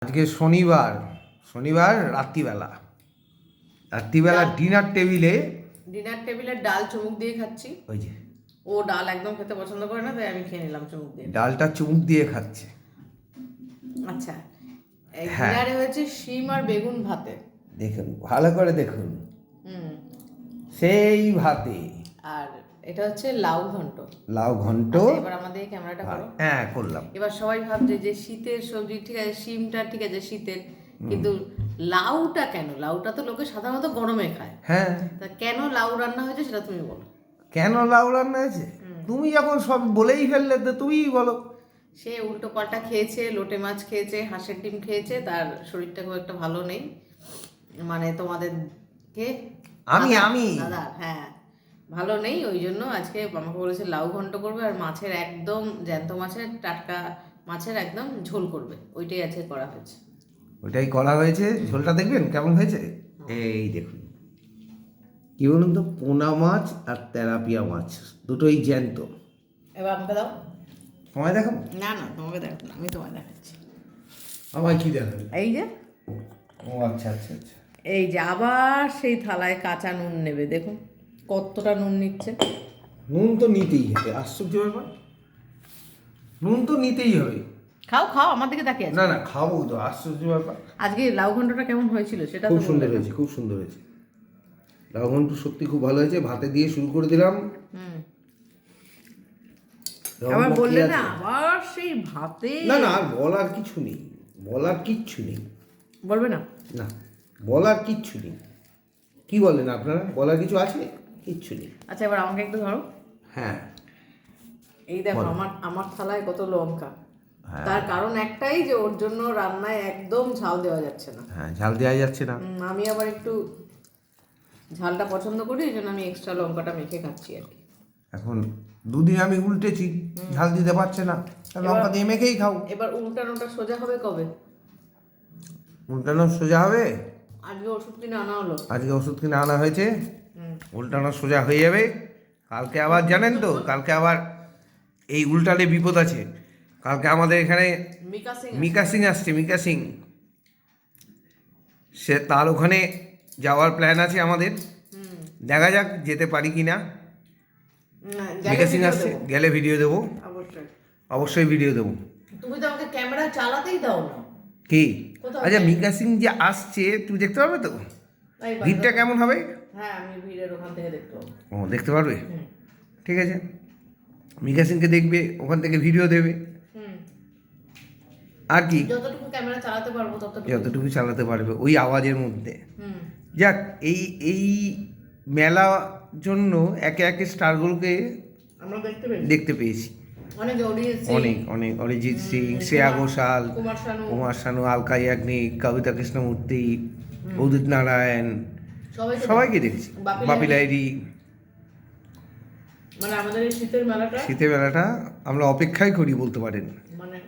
আজকে শনিবার রাত্রিবেলা ডিনার টেবিলে ডাল চুমুক দিয়ে খাচ্ছি। ওই যে ও ডাল একদম খেতে পছন্দ করে না, তাই আমি খেয়ে নিলাম চুমুক দিয়ে। ডালটা চুমুক দিয়ে খাচ্ছে। আচ্ছা, হ্যাঁ, ডিনারে হয়েছে শিম আর বেগুন ভাতে। দেখুন, ভালো করে দেখুন, সেই ভাতে। আর এটা হচ্ছে লাউ ঘন্ট। আচ্ছা, এবার আমাদের ক্যামেরাটা করো। হ্যাঁ, করলাম। এবার সবাই ভাবছে যে শীতের সবজি, ঠিক আছে, শিমটা ঠিক আছে শীতের, কিন্তু লাউটা কেন? লাউটা তো লোকে সাধারণত গরমে খায়। হ্যাঁ, তা কেন লাউ রান্না হয়েছে সেটা তুমি বলো। কেন লাউ রান্না হয়েছে? তুমি যখন সব বলেই ফেললে তো তুমিই বলো। সে উল্টো পাল্টা খেয়েছে, লোটে মাছ খেয়েছে, হাঁসের ডিম খেয়েছে, তার শরীরটা খুব একটা ভালো নেই। মানে তোমাদের কে দাদা, হ্যাঁ, ভালো নেই। ওই জন্য আজকে আমাকে বলেছে লাউ ঘন্ট করবে আর মাছের একদম জ্যান্ত মাছের, টাটকা মাছের একদম ঝোল করবে। ওইটাই আজকে করা হয়েছে। ওইটাই করা হয়েছে। ঝোলটা দেখবেন কেমন হয়েছে। এই দেখুন, কি বলুন তো, পোনা মাছ আর তেলাপিয়া মাছ দুটোই জ্যান্ত। এবার আমাকে দাও। তোমায় দেখাবো? না না, তোমাকে দেখো না, আমি তোমায় দেখাচ্ছি। আমায় কি দেখাবে? এই যে, ও আচ্ছা আচ্ছা আচ্ছা, এই যে আবার সেই থালায় কাঁচা নুন নেবে। দেখুন কতটা নুন নিচ্ছে। নুন তো নিতেই হবে, আশ্চর্য ব্যাপার। নুন তো নিতেই হবে। খাও খাও, আমার দিকে তাকিয়ে আছে। না না, খাবো তো, আশ্চর্য ব্যাপার। আজকে লাউ ঘন্টটা কেমন হয়েছিল সেটা খুব সুন্দর হয়েছে, খুব সুন্দর হয়েছে। লাউ ঘন্ট সত্যি খুব ভালো হয়েছে। ভাতে দিয়ে শুরু করে দিলাম। আবার বললে না, আবার সেই ভাতে। না না, আর বলার কিছু নেই, বলার কিচ্ছু নেই। বলবে না? না, বলার কিচ্ছু নেই। কি বলেন আপনারা? বলার কিছু আছে? কিচ্ছু নেই। আচ্ছা, এবার আমাকে একটু ধরো। হ্যাঁ, এই দেখো আমার থালায় কত লঙ্কা। তার কারণ একটাই, যে ওর জন্য রান্নায় একদম ঝাল দেওয়া যাচ্ছে না। হ্যাঁ, ঝাল দেওয়া যাচ্ছে না। আমি আবার একটু ঝালটা পছন্দ করি, এই জন্য আমি এক্সট্রা লঙ্কাটা মেখে খাচ্ছি আর কি। এখন দুদিন আমি উল্টেছি, ঝাল দিতে পারছে না, লঙ্কা দিয়ে মেখেই খাও। এবার উল্টানোটা সোজা হবে কবে? উল্টানো সোজা হবে। আজকে ওষুধ কিনে আনা হলো। আজকে ওষুধ কিনে আনা হয়েছে, উল্টানো সোজা হয়ে যাবে। কালকে আবার জানেন তো, কালকে আবার এই উল্টালে বিপদ আছে। কালকে আমাদের এখানে মিকা সিং আসছে। সে তার ওখানে যাওয়ার প্ল্যান আছে আমাদের। দেখা যাক যেতে পারি কি না। মিকা সিং আসছে, গেলে ভিডিও দেবো, অবশ্যই ভিডিও দেবো। তুমি তো আমাকে ক্যামেরা চালাতেই দাও না। কি? আচ্ছা, মিকা সিং যে আসছে তুমি দেখতে পারবে তো? ভিড়টা কেমন হবে? হ্যাঁ, আমি ভিড়ের ওখান থেকে দেখতে পাবো। ও, দেখতে পারবে? ঠিক আছে, মিকা সিংকে দেখবে, ওখান থেকে ভিডিও দেবে। আর কি, যতটুকু ক্যামেরা চালাতে পারবো যতটুকু চালাতে পারবে ওই আওয়াজের মধ্যে। যাক, এই মেলা জন্য একে একে স্টারগুলোকে আমরা দেখতে পেয়েছি। অনেক অরিজিৎ সিং, শ্রেয়া ঘোষাল, কুমার শানু, আলকা ইয়াগনিক, কবিতা কৃষ্ণমূর্তি, উদিত নারায়ণ, সবাইকে দেখেছি। বাপি লাহিড়ী। মানে আমাদের এই শীতের মেলাটা আমরা অপেক্ষাই করি বলতে পারেন, মানে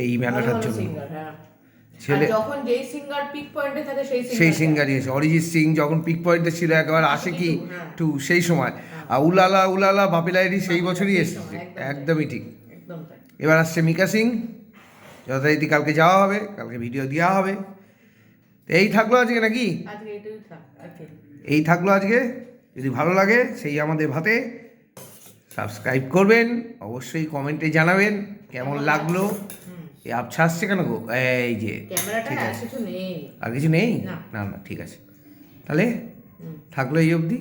এই মেলাটার জন্য। ছেলে যখন যেই সিঙ্গার পিক পয়েন্টে থাকে সেই সিঙ্গারই এসে। অরিজিৎ সিং যখন পিক পয়েন্টে ছিল, একবার আসে কি টু সেই সময়। আর উলালা বাপি লাহিড়ী সেই বছরই এসেছে, একদমই ঠিক। এবার আসছে মিকা সিং, যথারীতি কালকে যাওয়া হবে, কালকে ভিডিও দেওয়া হবে। এই থাকলো আজকে নাকি? এই থাকলো আজকে। যদি ভালো লাগে সেই আমাদের ভাতে সাবস্ক্রাইব করবেন, অবশ্যই কমেন্টে জানাবেন কেমন লাগলো। এই আবছা আসছে কেন গো? এই যে, ঠিক আছে, আর কিছু নেই? না না, ঠিক আছে, তাহলে থাকলো এই অবধি।